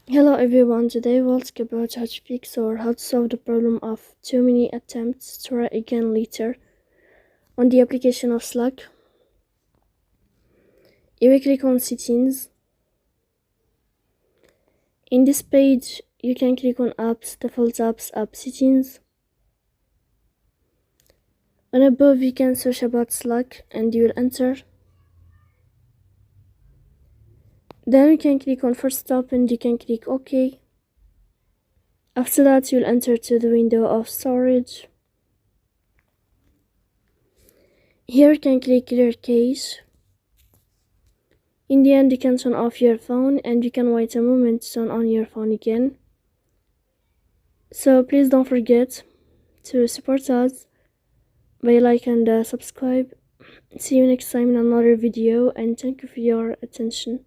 Hello everyone, today we'll talk about how to fix or how to solve the problem of too many attempts to try again later on the application of Slack. You will click on settings. In this page, you can click on apps, default apps, app settings. On above, you can search about Slack and you will enter. Then you can click on first stop and you can click OK. After that, you'll enter to the window of storage. Here you can click clear cache. In the end, you can turn off your phone and you can wait a moment to turn on your phone again. So please don't forget to support us by like and subscribe. See you next time in another video, and thank you for your attention.